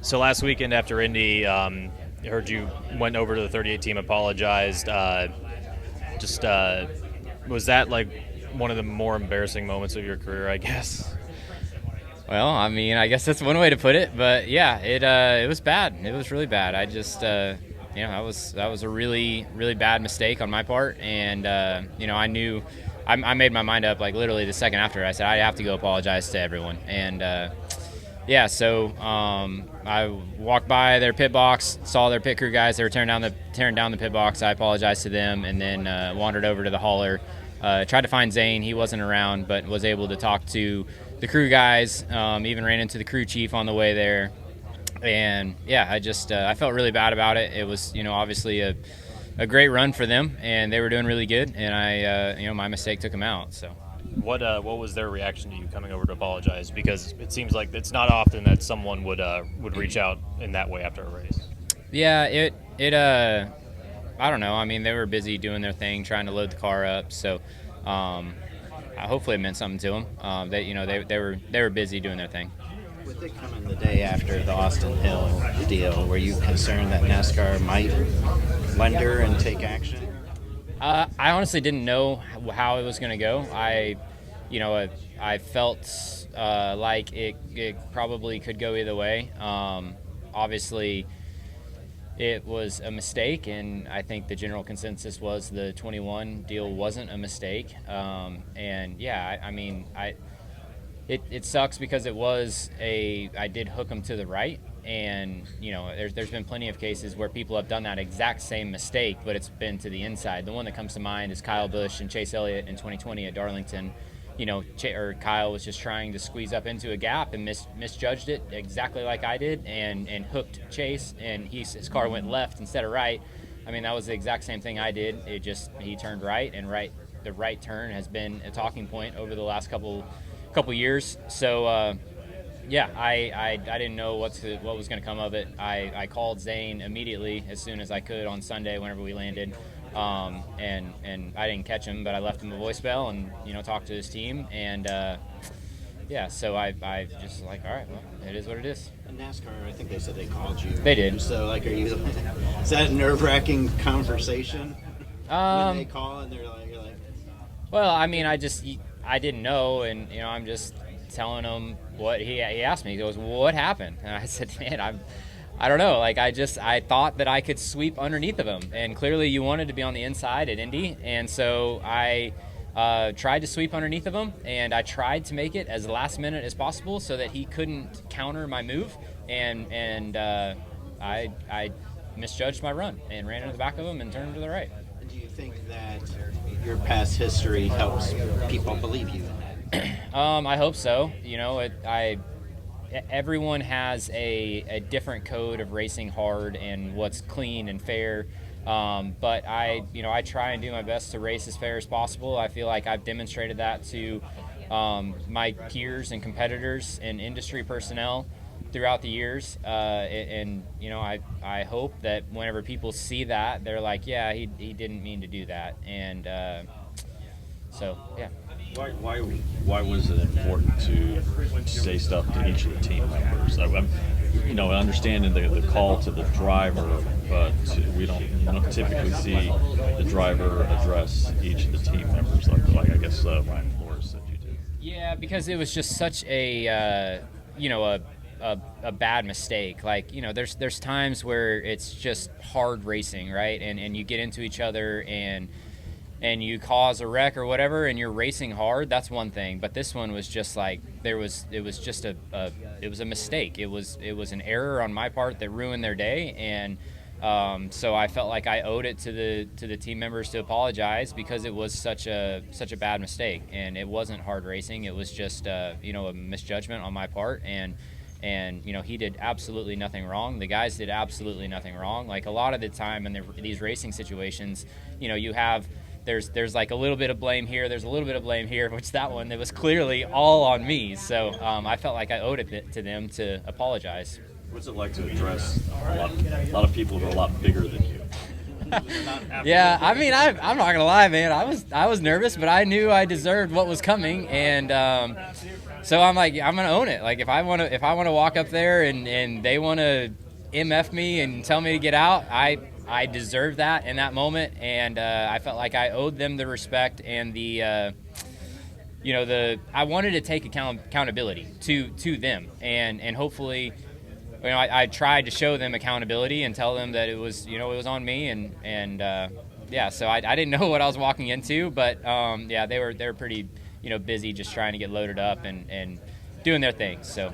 So last weekend after Indy, I heard you went over to the 38 team, apologized. Was that like one of the more embarrassing moments of your career, I guess? Well, I mean, I guess that's one way to put it, but yeah, it was bad. It was really bad. I just that was a really bad mistake on my part, and I knew I made my mind up like literally the second after. I said I have to go apologize to everyone, and yeah, so I walked by their pit box, saw their pit crew guys. They were tearing down the pit box. I apologized to them, and then wandered over to the hauler. Tried to find Zane. He wasn't around, but was able to talk to the crew guys. Even ran into the crew chief on the way there, and yeah, I felt really bad about it. It was obviously a great run for them, and they were doing really good, and I my mistake took them out. So. What was their reaction to you coming over to apologize? Because it seems like it's not often that someone would reach out in that way after a race. Yeah, I don't know. I mean, they were busy doing their thing, trying to load the car up. So, hopefully, it meant something to them. They were busy doing their thing. With it coming the day after the Austin Hill deal, were you concerned that NASCAR might blunder and take action? I honestly didn't know how it was going to go. I felt like it probably could go either way. Obviously, it was a mistake, and I think the general consensus was the 21 deal wasn't a mistake. And yeah, it sucks because I did hook them to the right. And there's been plenty of cases where people have done that exact same mistake, but it's been to the inside. The one that comes to mind is Kyle Busch and Chase Elliott in 2020 at Darlington. Kyle was just trying to squeeze up into a gap and misjudged it exactly like I did, and hooked Chase, and his car went left instead of right. I mean, that was the exact same thing I did. He turned right, and the right turn has been a talking point over the last couple years. So. Yeah, I didn't know what was going to come of it. I called Zane immediately as soon as I could on Sunday whenever we landed, and I didn't catch him, but I left him a voicemail and talked to his team, and yeah, so I just like, all right, well, it is what it is. And NASCAR, I think they said they called you. They did. So is that a nerve-wracking conversation when they call and you're like? Well, I mean, I didn't know, and I'm just telling him what he asked me. He goes, well, what happened? And I said, man, I don't know. Like, I thought that I could sweep underneath of him, and clearly you wanted to be on the inside at Indy, and so I tried to sweep underneath of him, and I tried to make it as last minute as possible so that he couldn't counter my move, and I misjudged my run and ran into the back of him and turned to the right. Do you think that your past history helps people believe you? I hope so. Everyone has a different code of racing hard and what's clean and fair. But I try and do my best to race as fair as possible. I feel like I've demonstrated that to my peers and competitors and industry personnel throughout the years. I hope that whenever people see that, they're like, yeah, he didn't mean to do that. And so, yeah. Why was it important to say stuff to each of the team members? Understanding the call to the driver, but we don't typically see the driver address each of the team members like I guess Ryan Flores said you did. Yeah, because it was just such a bad mistake. Like, there's times where it's just hard racing, right? And you get into each other and you cause a wreck or whatever, and you're racing hard, that's one thing. But this one was just like, it was a mistake. It was an error on my part that ruined their day, and so I felt like I owed it to the team members to apologize, because it was such a bad mistake, and it wasn't hard racing. It was just a misjudgment on my part, and he did absolutely nothing wrong. The guys did absolutely nothing wrong. Like, a lot of the time in these racing situations, you have there's like a little bit of blame here, there's a little bit of blame here, which that one, it was clearly all on me. So I felt like I owed it to them to apologize. What's it like to address a lot of people who are a lot bigger than you? Yeah, I mean, I'm not gonna lie, man. I was nervous, but I knew I deserved what was coming, and So I'm like, I'm gonna own it. Like if I want to walk up there and they want to MF me and tell me to get out, I deserve that in that moment, and I felt like I owed them the respect and the I wanted to take accountability to them, and hopefully, I tried to show them accountability and tell them that it was on me, and so I didn't know what I was walking into, but they were pretty busy just trying to get loaded up and doing their thing. So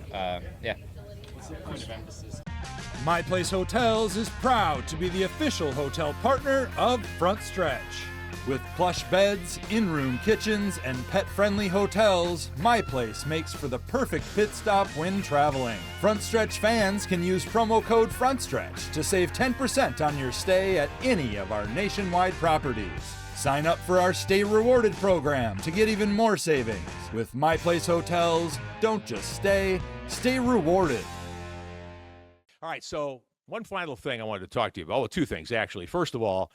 yeah. My Place Hotels is proud to be the official hotel partner of Frontstretch. With plush beds, in-room kitchens, and pet-friendly hotels, My Place makes for the perfect pit stop when traveling. Frontstretch fans can use promo code Frontstretch to save 10% on your stay at any of our nationwide properties. Sign up for our Stay Rewarded program to get even more savings. With My Place Hotels, don't just stay rewarded. All right, so one final thing I wanted to talk to you about. Well, two things, actually. First of all,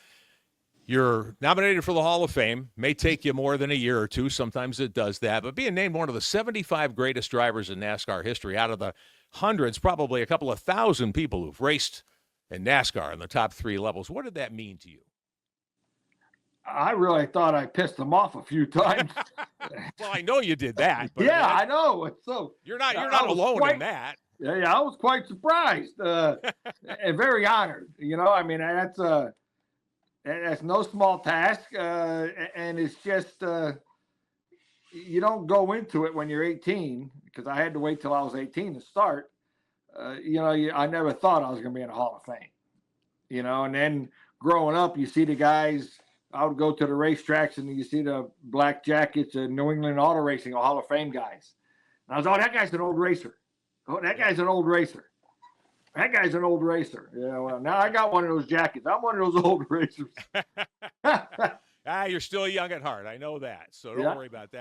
you're nominated for the Hall of Fame. May take you more than a year or two. Sometimes it does that. But being named one of the 75 greatest drivers in NASCAR history out of the hundreds, probably a couple of thousand people who've raced in NASCAR in the top three levels, what did that mean to you? I really thought I pissed them off a few times. Well, I know you did that. But yeah, I know. It's so you're not alone in that. Yeah, I was quite surprised and very honored. That's no small task, and it's just you don't go into it when you're 18, because I had to wait till I was 18 to start. I never thought I was going to be in a Hall of Fame. And then growing up, you see the guys. I would go to the racetracks and you see the black jackets and New England Auto Racing Hall of Fame guys. And I was, that guy's an old racer. Oh, that guy's an old racer. That guy's an old racer. Well, now I got one of those jackets. I'm one of those old racers. You're still young at heart. I know that. So don't worry about that.